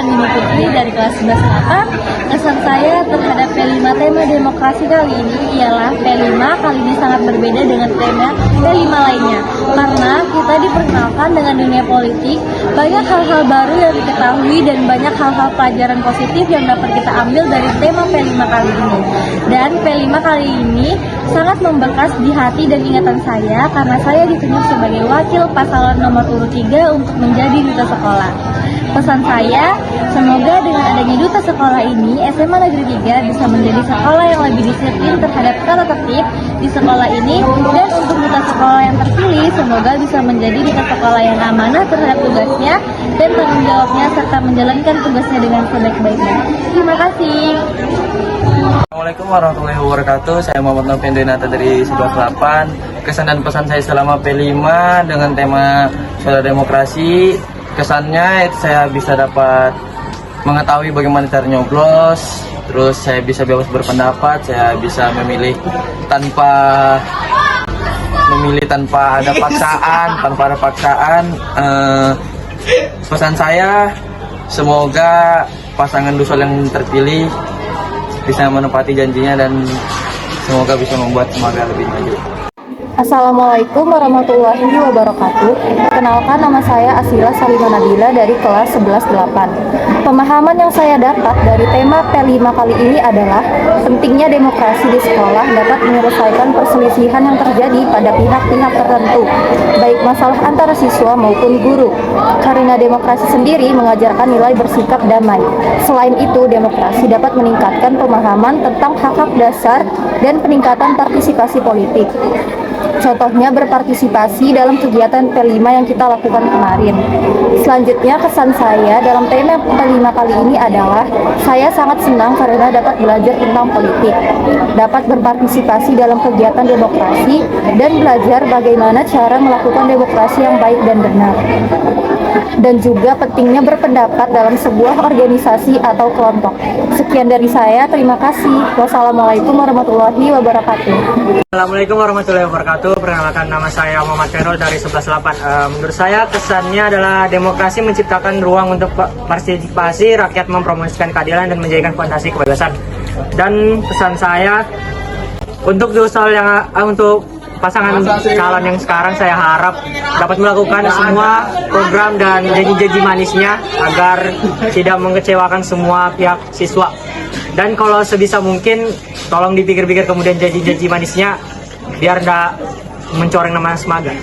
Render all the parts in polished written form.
Nini Putri dari kelas 11 Kesan saya terhadap P5 tema demokrasi kali ini ialah P5 kali ini sangat berbeda dengan tema P5 lainnya. Karena kita diperkenalkan dengan dunia politik, banyak hal-hal baru yang diketahui dan banyak hal-hal pelajaran positif yang dapat kita ambil dari tema P5 kali ini. Dan P5 kali ini sangat membekas di hati dan ingatan saya karena saya ditunjuk sebagai wakil pasangan nomor urut 3 untuk menjadi duta sekolah. Pesan saya, semoga dengan adanya duta sekolah ini, SMA Negeri 3 bisa menjadi sekolah yang lebih disiplin terhadap tata tertib di sekolah ini, dan untuk duta sekolah yang terpilih, semoga bisa menjadi duta sekolah yang amanah terhadap tugasnya dan tanggung jawabnya serta menjalankan tugasnya dengan sebaik-baiknya. Terima kasih. Assalamualaikum warahmatullahi wabarakatuh. Saya Muhammad Novi Nata dari 118. Kesan dan pesan saya selama P5 dengan tema Suara Demokrasi. Kesannya itu saya bisa dapat mengetahui bagaimana cara nyoblos, terus saya bisa bebas berpendapat, saya bisa memilih tanpa ada paksaan, pesan saya, semoga pasangan Dusol yang terpilih bisa menepati janjinya dan semoga bisa membuat semangat lebih maju. Assalamualaikum warahmatullahi wabarakatuh. Kenalkan, nama saya Asila Salima Nabila dari kelas 11-8. Pemahaman yang saya dapat dari tema P5 kali ini adalah pentingnya demokrasi di sekolah dapat menyelesaikan perselisihan yang terjadi pada pihak-pihak tertentu, baik masalah antara siswa maupun guru. Karena demokrasi sendiri mengajarkan nilai bersikap damai. Selain itu, demokrasi dapat meningkatkan pemahaman tentang hak-hak dasar dan peningkatan partisipasi politik. Contohnya berpartisipasi dalam kegiatan P5 yang kita lakukan kemarin. Selanjutnya, kesan saya dalam tema P5 kali ini adalah saya sangat senang karena dapat belajar tentang politik, dapat berpartisipasi dalam kegiatan demokrasi, dan belajar bagaimana cara melakukan demokrasi yang baik dan benar. Dan juga pentingnya berpendapat dalam sebuah organisasi atau kelompok. Sekian dari saya, terima kasih. Wassalamualaikum warahmatullahi wabarakatuh. Assalamualaikum warahmatullahi wabarakatuh. Perkenalkan, nama saya Muhammad Khairul dari 11-8. Menurut saya kesannya adalah demokrasi menciptakan ruang untuk partisipasi, rakyat mempromosikan keadilan dan menjadikan fondasi kebebasan. Dan pesan saya untuk untuk pasangan calon yang sekarang, saya harap dapat melakukan semua program dan janji-janji manisnya agar tidak mengecewakan semua pihak siswa. Dan kalau sebisa mungkin, tolong dipikir-pikir kemudian janji-janji manisnya biar tidak mencoreng nama Semaga.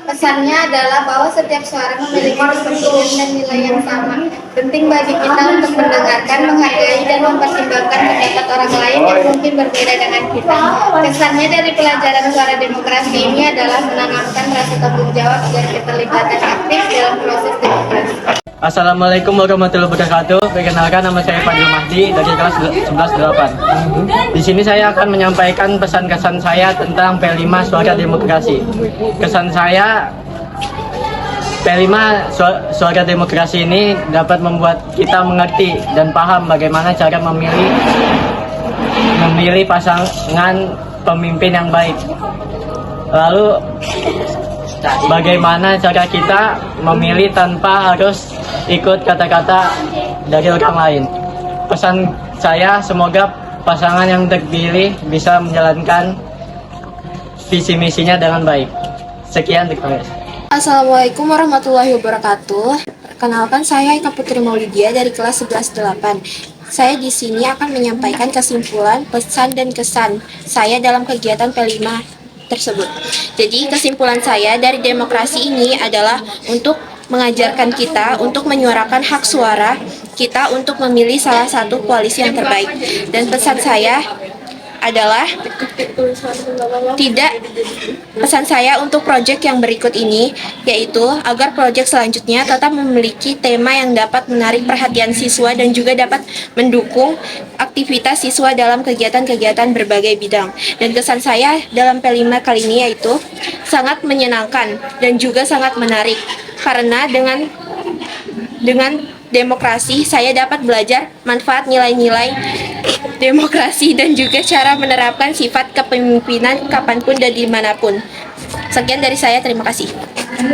Pesannya adalah bahwa setiap suara memiliki kepentingan dan nilai yang sama. Penting bagi kita untuk mendengarkan, menghargai, dan mempertimbangkan pendapat orang lain yang mungkin berbeda dengan kita. Kesannya dari pelajaran suara demokrasi ini adalah menanamkan rasa tanggung jawab dan keterlibatan aktif dalam proses demokrasi. Assalamualaikum warahmatullahi wabarakatuh. Perkenalkan, nama saya Fadil Mahdi dari kelas 11-8. Di sini saya akan menyampaikan pesan-kesan saya tentang P5 Suara Demokrasi. Kesan saya, P5 Suara Demokrasi ini dapat membuat kita mengerti dan paham bagaimana cara memilih pasangan pemimpin yang baik. Lalu bagaimana cara kita memilih tanpa harus ikut kata-kata dari orang lain. Pesan saya, semoga pasangan yang terpilih bisa menjalankan visi misinya dengan baik. Sekian, terima kasih. Assalamualaikum warahmatullahi wabarakatuh. Perkenalkan, saya Eka Putri Maulidia dari kelas 11-8. Saya di sini akan menyampaikan kesimpulan, pesan, dan kesan saya dalam kegiatan P5 tersebut. Jadi kesimpulan saya dari demokrasi ini adalah untuk mengajarkan kita untuk menyuarakan hak suara kita untuk memilih salah satu koalisi yang terbaik. Dan pesan saya adalah pesan saya untuk proyek yang berikut ini, yaitu agar proyek selanjutnya tetap memiliki tema yang dapat menarik perhatian siswa dan juga dapat mendukung aktivitas siswa dalam kegiatan-kegiatan berbagai bidang. Dan kesan saya dalam P5 kali ini yaitu sangat menyenangkan dan juga sangat menarik, karena dengan demokrasi saya dapat belajar manfaat nilai-nilai demokrasi dan juga cara menerapkan sifat kepemimpinan kapanpun dan dimanapun. Sekian dari saya, terima kasih.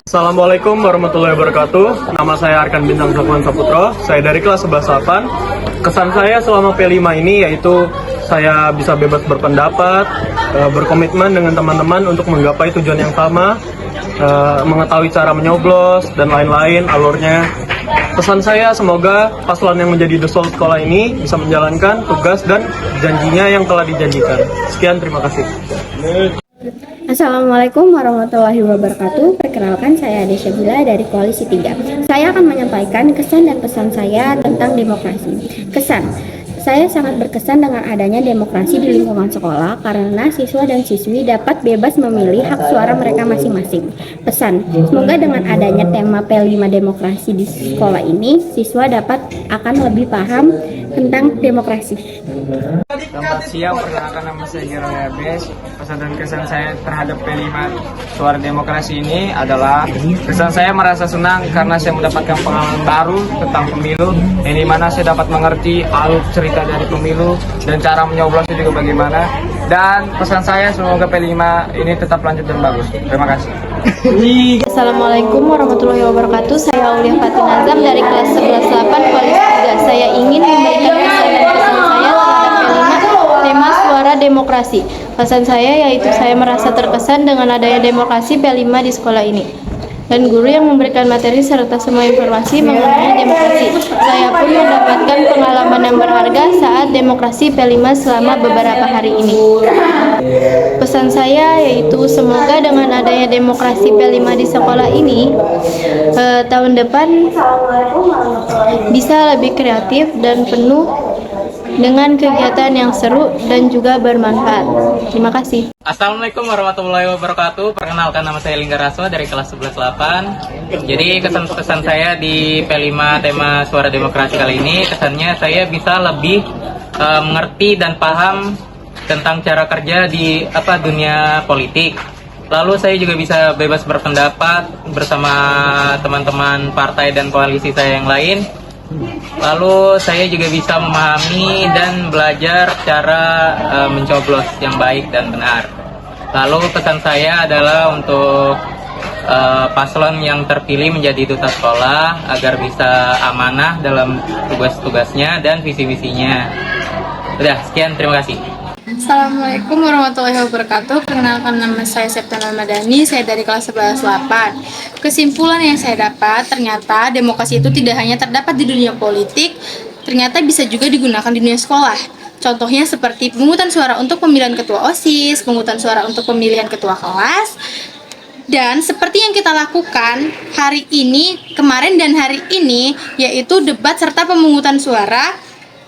Assalamualaikum warahmatullahi wabarakatuh. Nama saya Arkan Bintang Safwan Saputro. Saya dari kelas 11-8. Kesan saya selama P5 ini yaitu saya bisa bebas berpendapat, berkomitmen dengan teman-teman untuk menggapai tujuan yang sama, mengetahui cara menyoblos dan lain-lain alurnya. Pesan saya semoga paslon yang menjadi desol sekolah ini bisa menjalankan tugas dan janjinya yang telah dijanjikan. Sekian, terima kasih. Assalamualaikum warahmatullahi wabarakatuh. Perkenalkan, saya Ade Syabila dari Koalisi 3. Saya akan menyampaikan kesan dan pesan saya tentang demokrasi. Kesan, saya sangat berkesan dengan adanya demokrasi di lingkungan sekolah karena siswa dan siswi dapat bebas memilih hak suara mereka masing-masing. Pesan, semoga dengan adanya tema P5 demokrasi di sekolah ini, siswa akan lebih paham tentang demokrasi. Selamat siang, perkenalkan nama saya Gero Yabes. Pesan dan kesan saya terhadap P5 Suara Demokrasi ini adalah kesan saya merasa senang karena saya mendapatkan pengalaman baru tentang pemilu, yang dimana saya dapat mengerti alur cerita dari pemilu dan cara menyoblosnya juga bagaimana. Dan pesan saya semoga P5 ini tetap lanjut dan bagus. Terima kasih. Assalamualaikum warahmatullahi wabarakatuh. Saya Aulia Fatin Azam dari kelas 11-8 Koalisi 3. Saya ingin memberikan kesan dan pesan saya terhadap P5 tema Suara Demokrasi. Pesan saya yaitu saya merasa terkesan dengan adanya demokrasi P5 di sekolah ini, dan guru yang memberikan materi serta semua informasi mengenai demokrasi. Saya pun mendapatkan pengalaman yang berharga saat demokrasi P5 selama beberapa hari ini. Pesan saya yaitu semoga dengan adanya demokrasi P5 di sekolah ini, tahun depan bisa lebih kreatif dan penuh dengan kegiatan yang seru dan juga bermanfaat. Terima kasih. Assalamualaikum warahmatullahi wabarakatuh. Perkenalkan, nama saya Lingga Raswa dari kelas 11-8. Jadi kesan-kesan saya di P5 tema Suara Demokrasi kali ini, kesannya saya bisa lebih mengerti dan paham tentang cara kerja di dunia politik. Lalu saya juga bisa bebas berpendapat bersama teman-teman partai dan koalisi saya yang lain. Lalu saya juga bisa memahami dan belajar cara mencoblos yang baik dan benar. Lalu pesan saya adalah untuk paslon yang terpilih menjadi duta sekolah agar bisa amanah dalam tugas-tugasnya dan visi-visinya. Udah, sekian, terima kasih. Assalamualaikum warahmatullahi wabarakatuh. Perkenalkan, nama saya Septiana Madani, saya dari kelas 11-8. Kesimpulan yang saya dapat, ternyata demokrasi itu tidak hanya terdapat di dunia politik, ternyata bisa juga digunakan di dunia sekolah. Contohnya seperti pemungutan suara untuk pemilihan ketua OSIS, pemungutan suara untuk pemilihan ketua kelas, dan seperti yang kita lakukan hari ini, kemarin dan hari ini, yaitu debat serta pemungutan suara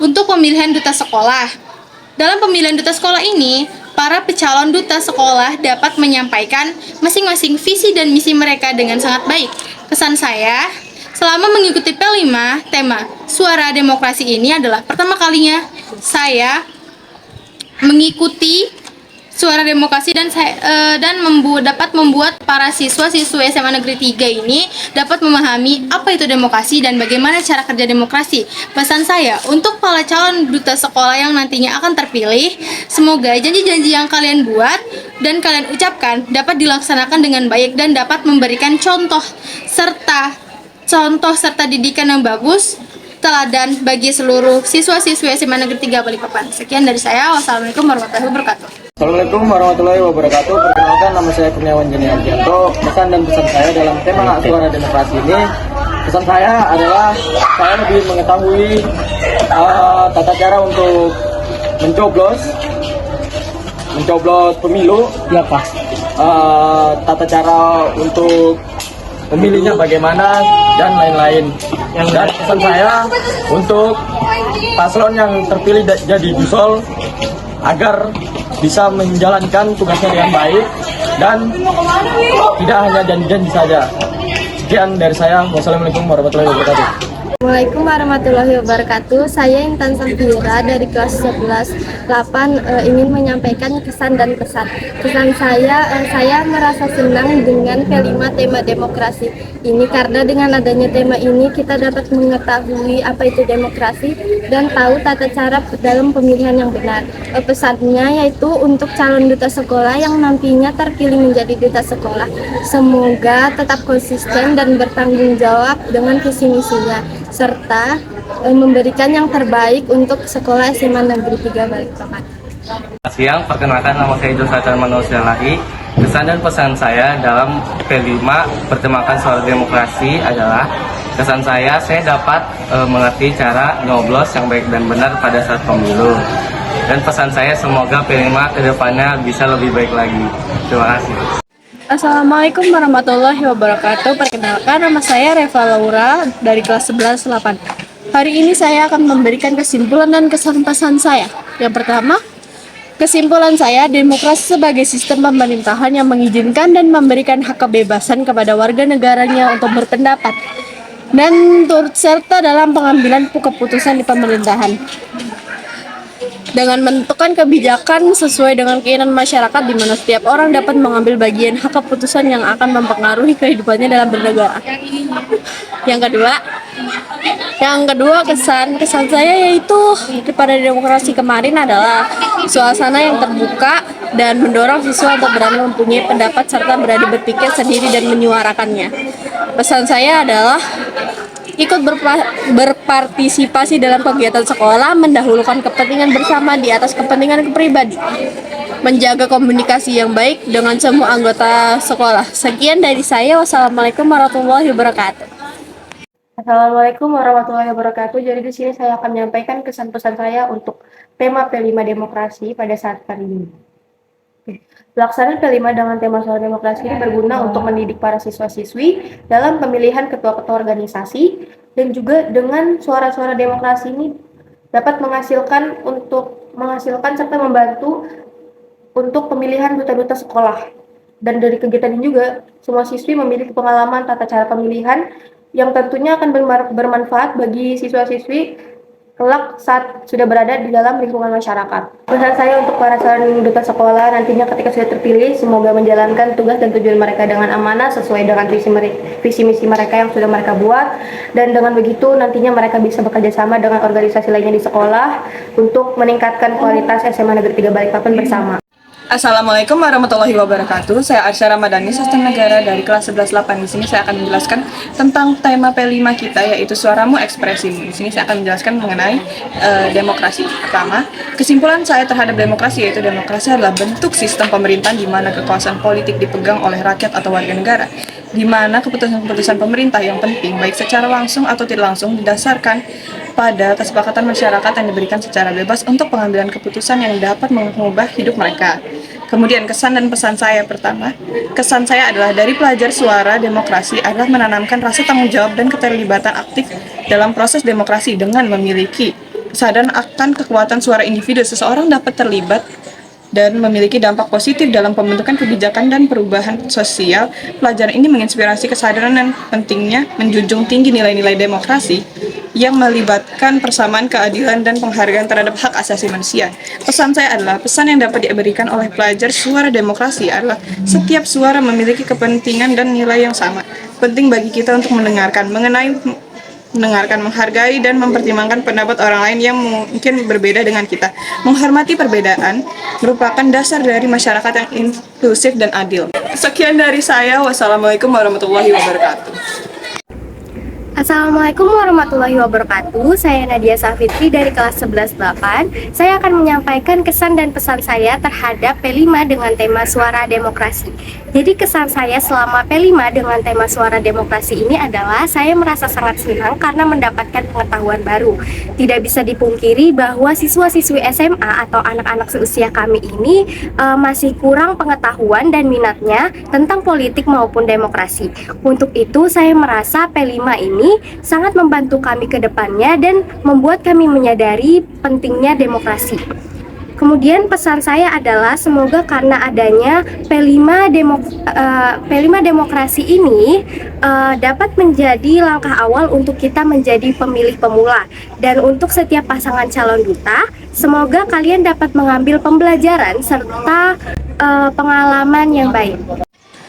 untuk pemilihan duta sekolah. Dalam pemilihan duta sekolah ini, para pecalon duta sekolah dapat menyampaikan masing-masing visi dan misi mereka dengan sangat baik. Kesan saya, selama mengikuti P5, tema Suara Demokrasi ini adalah pertama kalinya saya mengikuti Suara Demokrasi dan dapat membuat para siswa-siswa SMA Negeri 3 ini dapat memahami apa itu demokrasi dan bagaimana cara kerja demokrasi. Pesan saya untuk para calon duta sekolah yang nantinya akan terpilih, semoga janji-janji yang kalian buat dan kalian ucapkan dapat dilaksanakan dengan baik dan dapat memberikan contoh serta didikan yang bagus, teladan bagi seluruh siswa-siswi SMA Negeri 3 Balikpapan. Sekian dari saya. Wassalamualaikum warahmatullahi wabarakatuh. Assalamualaikum warahmatullahi wabarakatuh. Perkenalkan, nama saya Kurniawan Jeni Ardianto. Pesan dan pesan saya dalam tema Suara Demokrasi ini, pesan saya adalah saya lebih mengetahui tata cara untuk mencoblos pemilu, tata cara untuk memilihnya bagaimana dan lain-lain. Dan pesan saya untuk paslon yang terpilih jadi Jusol agar bisa menjalankan tugasnya dengan baik dan tidak hanya janji-janji saja. Sekian dari saya. Wassalamualaikum warahmatullahi wabarakatuh. Assalamualaikum warahmatullahi wabarakatuh. Saya Intan Safira dari kelas 11 ingin menyampaikan kesan dan pesan. Kesan saya merasa senang dengan kelima tema demokrasi ini karena dengan adanya tema ini kita dapat mengetahui apa itu demokrasi dan tahu tata cara dalam pemilihan yang benar. Pesannya yaitu untuk calon duta sekolah yang nantinya terpilih menjadi duta sekolah. Semoga tetap konsisten dan bertanggung jawab dengan visi misinya serta memberikan yang terbaik untuk sekolah SMA Negeri 3 Balikpapan. Siang, perkenalkan nama saya Idul Fatar Manuel Sialahi. Kesan dan pesan saya dalam P5 bertemakan suara demokrasi adalah kesan saya dapat mengerti cara nyoblos yang baik dan benar pada saat pemilu. Dan pesan saya semoga P5 kedepannya bisa lebih baik lagi. Terima kasih. Assalamualaikum warahmatullahi wabarakatuh. Perkenalkan, nama saya Reva Laura dari kelas 11-8. Hari ini saya akan memberikan kesimpulan dan kesan pesan saya. Yang pertama, kesimpulan saya, demokrasi sebagai sistem pemerintahan yang mengizinkan dan memberikan hak kebebasan kepada warga negaranya untuk berpendapat dan turut serta dalam pengambilan keputusan di pemerintahan. Dengan menentukan kebijakan sesuai dengan keinginan masyarakat di mana setiap orang dapat mengambil bagian hak keputusan yang akan mempengaruhi kehidupannya dalam bernegara. Yang kedua kesan saya yaitu pada demokrasi kemarin adalah suasana yang terbuka dan mendorong siswa untuk berani mempunyai pendapat serta berani berpikir sendiri dan menyuarakannya. Pesan saya adalah ikut berpartisipasi dalam kegiatan sekolah, mendahulukan kepentingan bersama di atas kepentingan pribadi, menjaga komunikasi yang baik dengan semua anggota sekolah. Sekian dari saya. Wassalamualaikum warahmatullahi wabarakatuh. Assalamualaikum warahmatullahi wabarakatuh. Jadi di sini saya akan menyampaikan kesan pesan saya untuk tema P5 demokrasi pada saat kali ini. Pelaksanaan P5 dengan tema soal demokrasi ini berguna untuk mendidik para siswa-siswi dalam pemilihan ketua-ketua organisasi dan juga dengan suara-suara demokrasi ini dapat menghasilkan serta membantu untuk pemilihan duta-duta sekolah. Dan dari kegiatan ini juga semua siswi memiliki pengalaman tata cara pemilihan yang tentunya akan bermanfaat bagi siswa-siswi kelak saat sudah berada di dalam lingkungan masyarakat. Pesan saya untuk para calon duta sekolah nantinya ketika sudah terpilih, semoga menjalankan tugas dan tujuan mereka dengan amanah sesuai dengan visi misi mereka yang sudah mereka buat, dan dengan begitu nantinya mereka bisa bekerja sama dengan organisasi lainnya di sekolah untuk meningkatkan kualitas SMA Negeri 3 Balikpapan bersama. Assalamualaikum warahmatullahi wabarakatuh. Saya Arsya Ramadhani, Sastra Negara dari kelas 11-8. Di sini saya akan menjelaskan tentang tema P5 kita, yaitu suaramu ekspresimu. Di sini saya akan menjelaskan mengenai demokrasi. Pertama, kesimpulan saya terhadap demokrasi yaitu demokrasi adalah bentuk sistem pemerintahan di mana kekuasaan politik dipegang oleh rakyat atau warga negara, di mana keputusan-keputusan pemerintah yang penting baik secara langsung atau tidak langsung didasarkan pada kesepakatan masyarakat yang diberikan secara bebas untuk pengambilan keputusan yang dapat mengubah hidup mereka. Kemudian kesan dan pesan saya pertama, kesan saya adalah dari pelajar suara demokrasi adalah menanamkan rasa tanggung jawab dan keterlibatan aktif dalam proses demokrasi dengan memiliki kesadaran akan kekuatan suara individu. Seseorang dapat terlibat dan memiliki dampak positif dalam pembentukan kebijakan dan perubahan sosial. Pelajaran ini menginspirasi kesadaran dan pentingnya menjunjung tinggi nilai-nilai demokrasi yang melibatkan persamaan, keadilan, dan penghargaan terhadap hak asasi manusia. Pesan saya adalah, pesan yang dapat diberikan oleh pelajar suara demokrasi adalah setiap suara memiliki kepentingan dan nilai yang sama. Penting bagi kita untuk mendengarkan, menghargai, dan mempertimbangkan pendapat orang lain yang mungkin berbeda dengan kita. Menghormati perbedaan merupakan dasar dari masyarakat yang inklusif dan adil. Sekian dari saya. Wassalamualaikum warahmatullahi wabarakatuh. Assalamualaikum warahmatullahi wabarakatuh. Saya Nadia Safitri dari kelas 11-8. Saya akan menyampaikan kesan dan pesan saya terhadap P5 dengan tema suara demokrasi. Jadi kesan saya selama P5 dengan tema suara demokrasi ini adalah saya merasa sangat senang karena mendapatkan pengetahuan baru. Tidak bisa dipungkiri bahwa siswa-siswi SMA atau anak-anak seusia kami ini masih kurang pengetahuan dan minatnya tentang politik maupun demokrasi. Untuk itu saya merasa P5 ini sangat membantu kami ke depannya dan membuat kami menyadari pentingnya demokrasi. Kemudian pesan saya adalah semoga karena adanya P5 demokrasi ini dapat menjadi langkah awal untuk kita menjadi pemilih pemula. Dan untuk setiap pasangan calon duta, semoga kalian dapat mengambil pembelajaran serta pengalaman yang baik.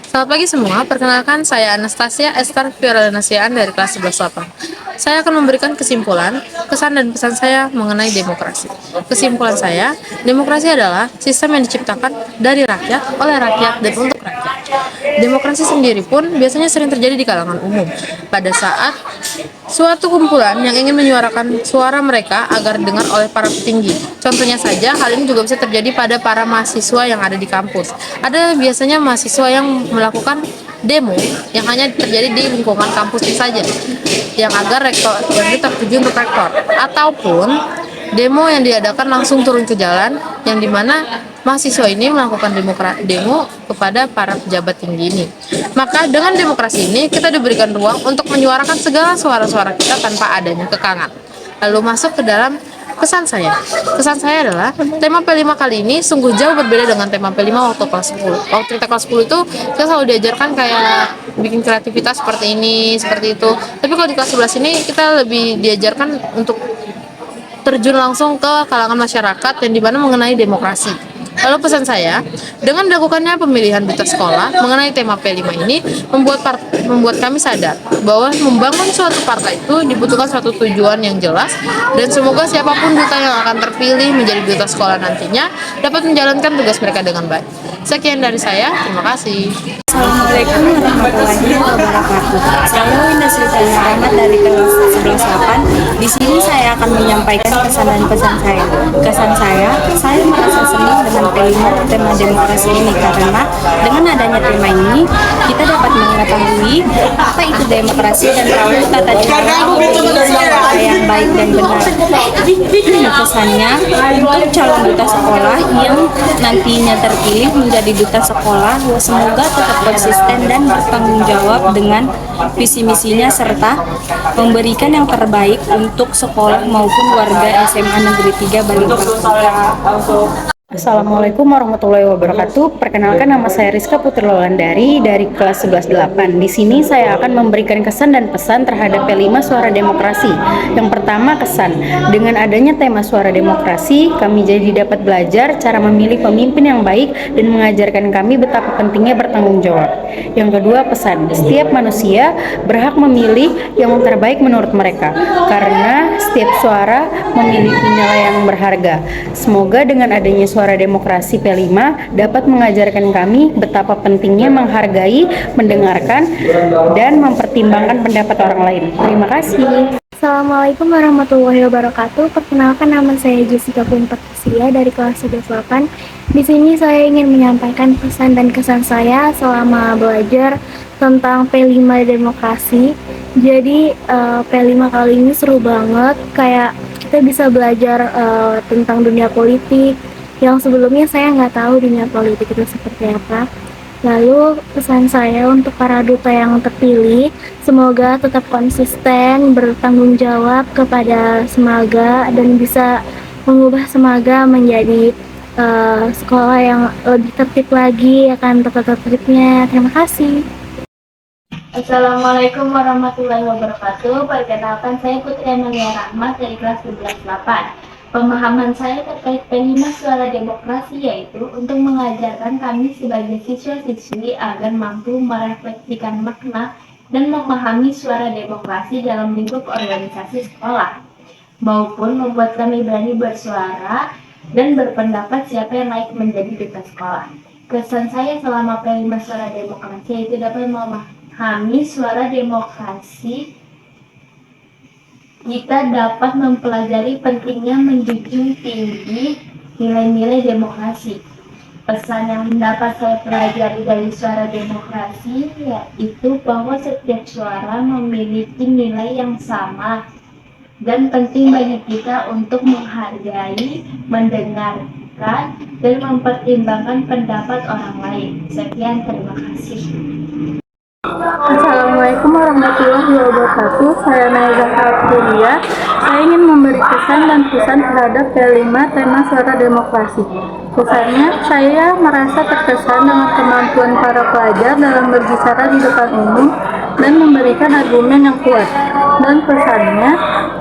Selamat pagi semua, perkenalkan saya Anastasia Esther Fiorelnasiaan dari kelas 11-8. Saya akan memberikan kesimpulan, kesan dan pesan saya mengenai demokrasi. Kesimpulan saya, demokrasi adalah sistem yang diciptakan dari rakyat, oleh rakyat, dan untuk rakyat. Demokrasi sendiri pun biasanya sering terjadi di kalangan umum, pada saat suatu kumpulan yang ingin menyuarakan suara mereka agar didengar oleh para petinggi. Contohnya saja, hal ini juga bisa terjadi pada para mahasiswa yang ada di kampus. Ada biasanya mahasiswa yang melakukan demo yang hanya terjadi di lingkungan kampus saja, yang agar rektor yang itu tertuju untuk rektor, ataupun demo yang diadakan langsung turun ke jalan, yang dimana mahasiswa ini melakukan demo kepada para pejabat tinggi ini. Maka dengan demokrasi ini kita diberikan ruang untuk menyuarakan segala suara-suara kita tanpa adanya kekangan. Lalu masuk ke dalam pesan saya. Pesan saya adalah tema P5 kali ini sungguh jauh berbeda dengan tema P5 waktu kelas 10. Waktu kita kelas 10 itu kita selalu diajarkan kayak bikin kreativitas seperti ini, seperti itu. Tapi kalau di kelas 11 ini kita lebih diajarkan untuk terjun langsung ke kalangan masyarakat yang dimana mengenai demokrasi. Lalu pesan saya, dengan dilakukannya pemilihan duta sekolah mengenai tema P5 ini membuat kami sadar bahwa membangun suatu partai itu dibutuhkan suatu tujuan yang jelas, dan semoga siapapun duta yang akan terpilih menjadi duta sekolah nantinya dapat menjalankan tugas mereka dengan baik. Sekian dari saya, terima kasih. Assalamualaikum warahmatullahi wabarakatuh. Saya Winda Sultana Rahmat dari kelas 11-8. Di sini saya akan menyampaikan kesan dan pesan saya. Kesan saya merasa senang dengan P5 tema demokrasi ini karena dengan adanya tema ini kita dapat mengetahui apa itu demokrasi dan tahu tata cara memilih yang baik dan benar. Pesannya untuk calon duta sekolah yang nantinya terpilih menjadi duta sekolah, semoga tetap konsisten dan bertanggung jawab dengan visi misinya serta memberikan yang terbaik untuk sekolah maupun warga SMA Negeri 3 Balikpapan. Assalamualaikum warahmatullahi wabarakatuh. Perkenalkan, nama saya Rizka Putri Lolandari dari kelas 11-8. Di sini saya akan memberikan kesan dan pesan terhadap P5 Suara Demokrasi. Yang pertama, kesan. Dengan adanya tema Suara Demokrasi, kami jadi dapat belajar cara memilih pemimpin yang baik dan mengajarkan kami betapa pentingnya bertanggung jawab. Yang kedua, pesan. Setiap manusia berhak memilih yang terbaik menurut mereka, karena setiap suara memiliki nilai yang berharga. Semoga dengan adanya Suara Demokrasi P5 dapat mengajarkan kami betapa pentingnya menghargai, mendengarkan, dan mempertimbangkan pendapat orang lain. Terima kasih. Assalamualaikum warahmatullahi wabarakatuh. Perkenalkan, nama saya Jessica Puntaksia dari kelas 11-8. Di sini saya ingin menyampaikan pesan dan kesan saya selama belajar tentang P5 demokrasi. Jadi P5 kali ini seru banget, kayak kita bisa belajar tentang dunia politik yang sebelumnya saya nggak tahu dunia politik itu seperti apa. Lalu pesan saya untuk para duta yang terpilih, semoga tetap konsisten, bertanggung jawab kepada Semaga dan bisa mengubah Semaga menjadi sekolah yang lebih tertib lagi, akan tata tertibnya. Terima kasih. Assalamualaikum warahmatullahi wabarakatuh. Perkenalkan, saya Putri Amalia Rahmat dari kelas 11-8. Pemahaman saya terkait P5 Suara Demokrasi yaitu untuk mengajarkan kami sebagai siswa-siswi agar mampu merefleksikan makna dan memahami suara demokrasi dalam lingkup organisasi sekolah, maupun membuat kami berani bersuara dan berpendapat siapa yang layak menjadi duta sekolah. Kesan saya selama P5 Suara Demokrasi yaitu dapat memahami suara demokrasi. Kita dapat mempelajari pentingnya menjunjung tinggi nilai-nilai demokrasi. Pesan yang dapat saya pelajari dari Suara Demokrasi yaitu bahwa setiap suara memiliki nilai yang sama dan penting bagi kita untuk menghargai, mendengarkan, dan mempertimbangkan pendapat orang lain. Sekian, terima kasih. Assalamualaikum Assalamualaikum warahmatullahi wabarakatuh. Saya Naiza Abdulia. Saya ingin memberi kesan dan pesan terhadap P5 tema suara demokrasi. Kesannya, saya merasa terkesan dengan kemampuan para pelajar dalam berbicara di depan umum dan memberikan argumen yang kuat. Dan pesannya,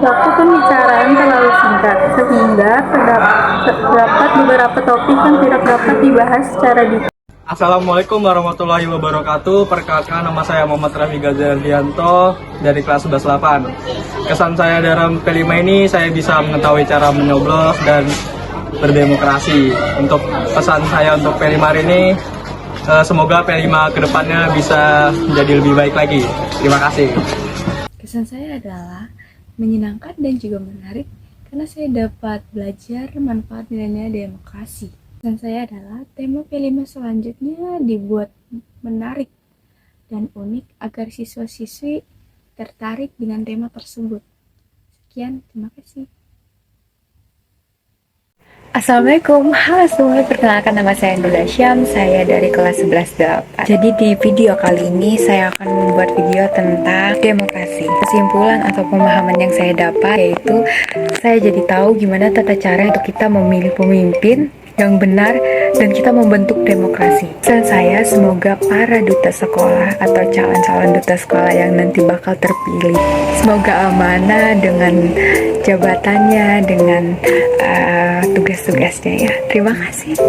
waktu pembicaraan terlalu singkat, sehingga terdapat beberapa topik yang tidak dapat dibahas secara detail. Assalamualaikum warahmatullahi wabarakatuh. Perkenalkan, nama saya Muhammad Rafi Gazalianto dari kelas 11-8. Kesan saya dalam P5 ini, saya bisa mengetahui cara menyoblos dan berdemokrasi. Untuk pesan saya untuk P5 hari ini, semoga P5 kedepannya bisa menjadi lebih baik lagi. Terima kasih. Kesan saya adalah menyenangkan dan juga menarik karena saya dapat belajar manfaat nilai-nilai demokrasi. Kesan saya adalah tema P5 selanjutnya dibuat menarik dan unik agar siswa-siswi tertarik dengan tema tersebut. Sekian, terima kasih. Assalamualaikum, halo semua, perkenalkan nama saya Nula Syam, saya dari kelas 11-8. Jadi di video kali ini saya akan membuat video tentang demokrasi. Kesimpulan atau pemahaman yang saya dapat yaitu saya jadi tahu gimana tata cara untuk kita memilih pemimpin yang benar dan kita membentuk demokrasi. Dan saya semoga para duta sekolah atau calon-calon duta sekolah yang nanti bakal terpilih semoga amanah dengan jabatannya, dengan tugas-tugasnya ya. Terima kasih.